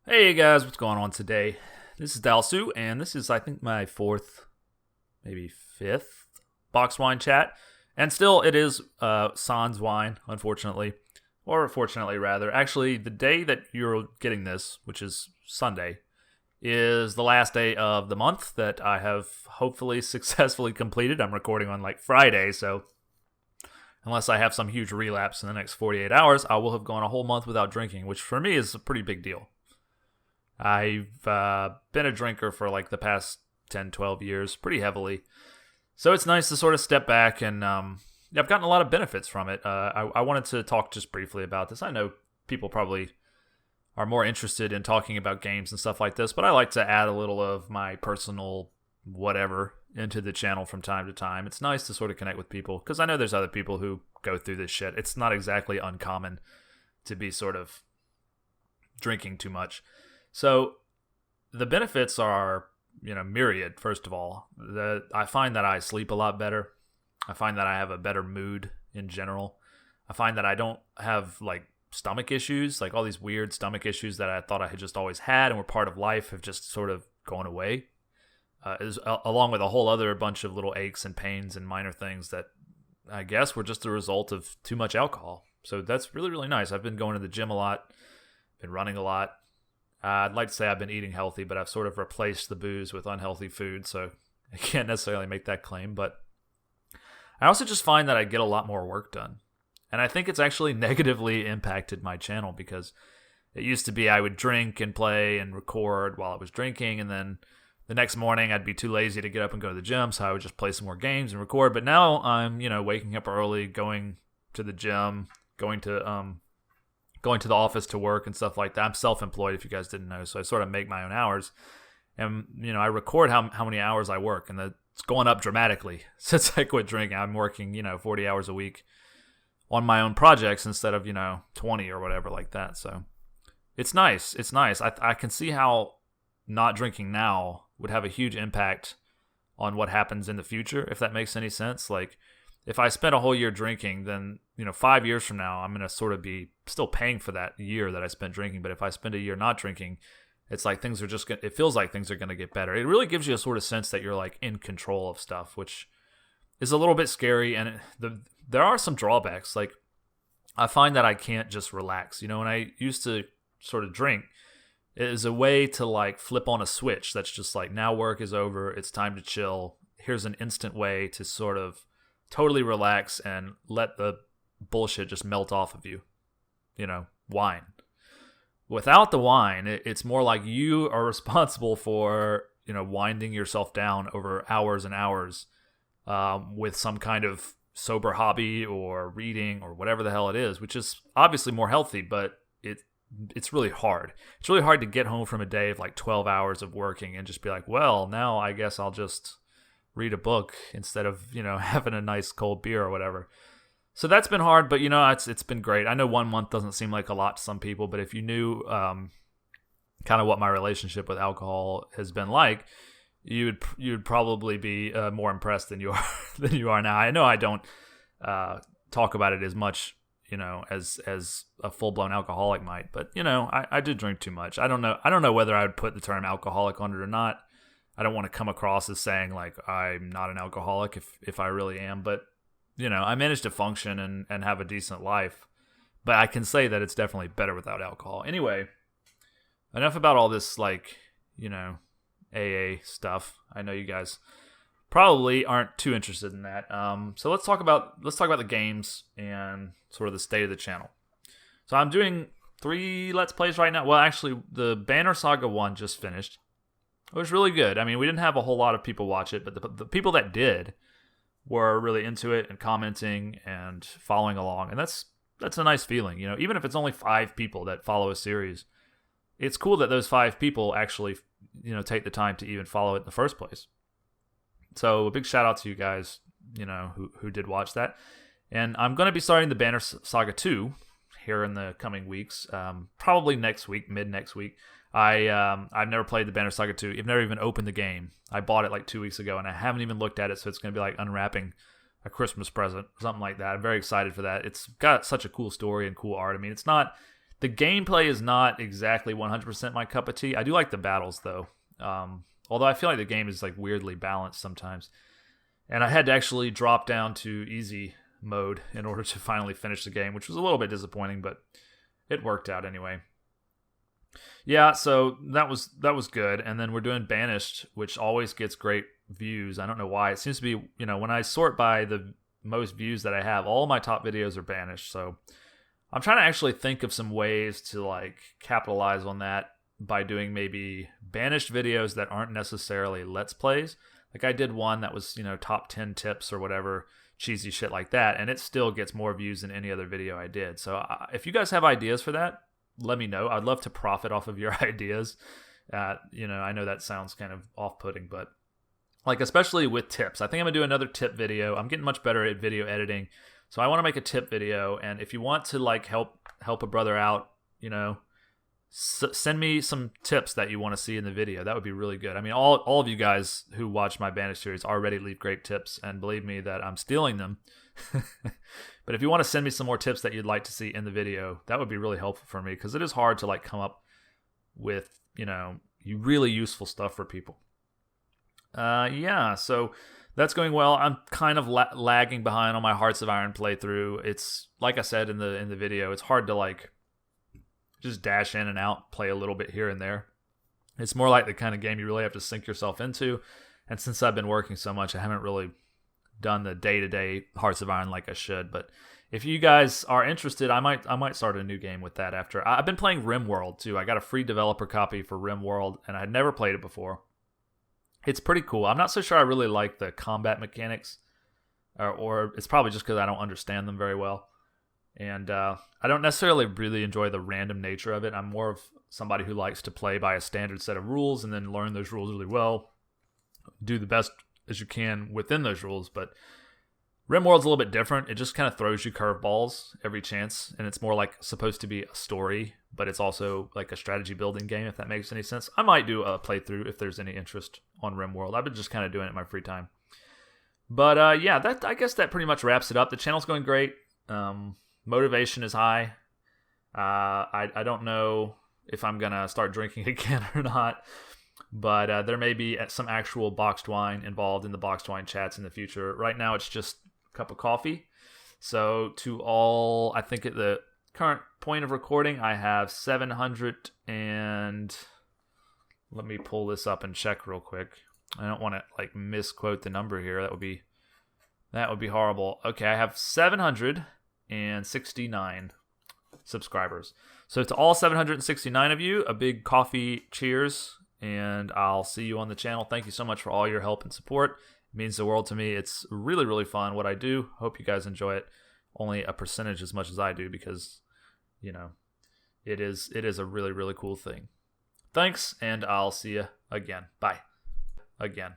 Hey guys, what's going on today? This is Dalsoo, and this is, I think, my fourth, maybe fifth box wine chat. And still, it is sans wine, unfortunately. Or fortunately, rather. Actually, the day that you're getting this, which is Sunday, is the last day of the month that I have hopefully successfully completed. I'm recording on like Friday, so unless I have some huge relapse in the next 48 hours, I will have gone a whole month without drinking, which for me is a pretty big deal. I've been a drinker for like the past 10, 12 years, pretty heavily. So it's nice to sort of step back and I've gotten a lot of benefits from it. I wanted to talk just briefly about this. I know people probably are more interested in talking about games and stuff like this, but I like to add a little of my personal whatever into the channel from time to time. It's nice to sort of connect with people because I know there's other people who go through this shit. It's not exactly uncommon to be sort of drinking too much. So the benefits are, myriad, first of all. I find that I sleep a lot better. I find that I have a better mood in general. I find that I don't have like stomach issues, like all these weird stomach issues that I thought I had just always had and were part of life have just sort of gone away. Along with a whole other bunch of little aches and pains and minor things that I guess were just the result of too much alcohol. So that's really, really nice. I've been going to the gym a lot, been running a lot. I'd like to say I've been eating healthy, but I've sort of replaced the booze with unhealthy food, so I can't necessarily make that claim. But I also just find that I get a lot more work done. And I think it's actually negatively impacted my channel because it used to be I would drink and play and record while I was drinking, and then the next morning I'd be too lazy to get up and go to the gym, so I would just play some more games and record. But now I'm, waking up early, going to the gym, going to the office to work and stuff like that. I'm self-employed, if you guys didn't know, so I sort of make my own hours. And, I record how many hours I work, and it's going up dramatically since I quit drinking. I'm working, 40 hours a week on my own projects instead of, 20 or whatever like that. So it's nice. It's nice. I can see how not drinking now would have a huge impact on what happens in the future, if that makes any sense. Like, if I spent a whole year drinking, then, 5 years from now, I'm going to sort of be still paying for that year that I spent drinking. But if I spend a year not drinking, it's like things are just it feels like things are going to get better. It really gives you a sort of sense that you're like in control of stuff, which is a little bit scary. And there are some drawbacks. Like, I find that I can't just relax. When I used to sort of drink, it is a way to like flip on a switch that's just like, now work is over, it's time to chill. Here's an instant way to sort of totally relax and let the bullshit just melt off of you. Wine. Without the wine, it's more like you are responsible for, winding yourself down over hours and hours with some kind of sober hobby or reading or whatever the hell it is, which is obviously more healthy, but it's really hard. It's really hard to get home from a day of like 12 hours of working and just be like, well, now I guess I'll just read a book instead of, having a nice cold beer or whatever. So that's been hard, but it's been great. I know 1 month doesn't seem like a lot to some people, but if you knew kind of what my relationship with alcohol has been like, you'd probably be more impressed than you are now. I know I don't talk about it as much, as a full blown alcoholic might, but I do drink too much. I don't know whether I would put the term alcoholic on it or not. I don't want to come across as saying like I'm not an alcoholic if I really am, but I manage to function and have a decent life, but I can say that it's definitely better without alcohol. Anyway, enough about all this like, AA stuff. I know you guys probably aren't too interested in that. So let's talk about the games and sort of the state of the channel. So I'm doing 3 Let's Plays right now. Well, actually, the Banner Saga 1 just finished. It was really good. I mean, we didn't have a whole lot of people watch it, but the people that did were really into it and commenting and following along. And that's a nice feeling. Even if it's only 5 people that follow a series, it's cool that those 5 people actually, take the time to even follow it in the first place. So a big shout out to you guys, who did watch that. And I'm going to be starting the Banner Saga 2 here in the coming weeks, probably next week, mid next week. I've never played the Banner Saga 2. I've never even opened the game. I bought it like 2 weeks ago, and I haven't even looked at it, so it's going to be like unwrapping a Christmas present, something like that. I'm very excited for that. It's got such a cool story and cool art. I mean, it's not The gameplay is not exactly 100% my cup of tea. I do like the battles though. Although I feel like the game is like weirdly balanced sometimes. And I had to actually drop down to easy mode in order to finally finish the game, which was a little bit disappointing, but it worked out anyway. Yeah, so that was good. And then we're doing Banished, which always gets great views. I don't know why. It seems to be, when I sort by the most views that I have, all my top videos are Banished. So I'm trying to actually think of some ways to like capitalize on that by doing maybe Banished videos that aren't necessarily Let's Plays. Like I did one that was, top 10 tips or whatever, cheesy shit like that, and it still gets more views than any other video I did. So if you guys have ideas for that, let me know. I'd love to profit off of your ideas. I know that sounds kind of off-putting, but like especially with tips. I think I'm going to do another tip video. I'm getting much better at video editing. So I want to make a tip video, and if you want to like help a brother out, send me some tips that you want to see in the video. That would be really good. I mean, all of you guys who watch my Banished series already leave great tips, and believe me that I'm stealing them. But if you want to send me some more tips that you'd like to see in the video, that would be really helpful for me, because it is hard to like come up with, really useful stuff for people. So that's going well. I'm kind of lagging behind on my Hearts of Iron playthrough. It's like I said in the video, it's hard to like just dash in and out, play a little bit here and there. It's more like the kind of game you really have to sink yourself into. And since I've been working so much, I haven't really done the day-to-day Hearts of Iron like I should. But if you guys are interested, I might start a new game with that after. I've been playing RimWorld too. I got a free developer copy for RimWorld, and I had never played it before. It's pretty cool. I'm not so sure I really like the combat mechanics, or it's probably just because I don't understand them very well. And I don't necessarily really enjoy the random nature of it. I'm more of somebody who likes to play by a standard set of rules and then learn those rules really well, do the best as you can within those rules. But RimWorld's a little bit different. It just kind of throws you curveballs every chance, and it's more like supposed to be a story, but it's also like a strategy building game, if that makes any sense. I might do a playthrough if there's any interest on RimWorld. I've been just kind of doing it in my free time. But I guess that pretty much wraps it up. The channel's going great. Motivation is high. I don't know if I'm gonna start drinking again or not, but there may be some actual boxed wine involved in the boxed wine chats in the future. Right now it's just a cup of coffee. So to all, I think at the current point of recording, I have 700 and let me pull this up and check real quick. I don't want to like misquote the number here. That would be horrible. Okay, I have 769 subscribers. So to all 769 of you, a big coffee cheers, and I'll see you on the channel. Thank you so much for all your help and support. It means the world to me. It's really, really fun what I do. Hope you guys enjoy it. Only a percentage as much as I do, because, it is a really, really cool thing. Thanks, and I'll see you again. Bye. Again.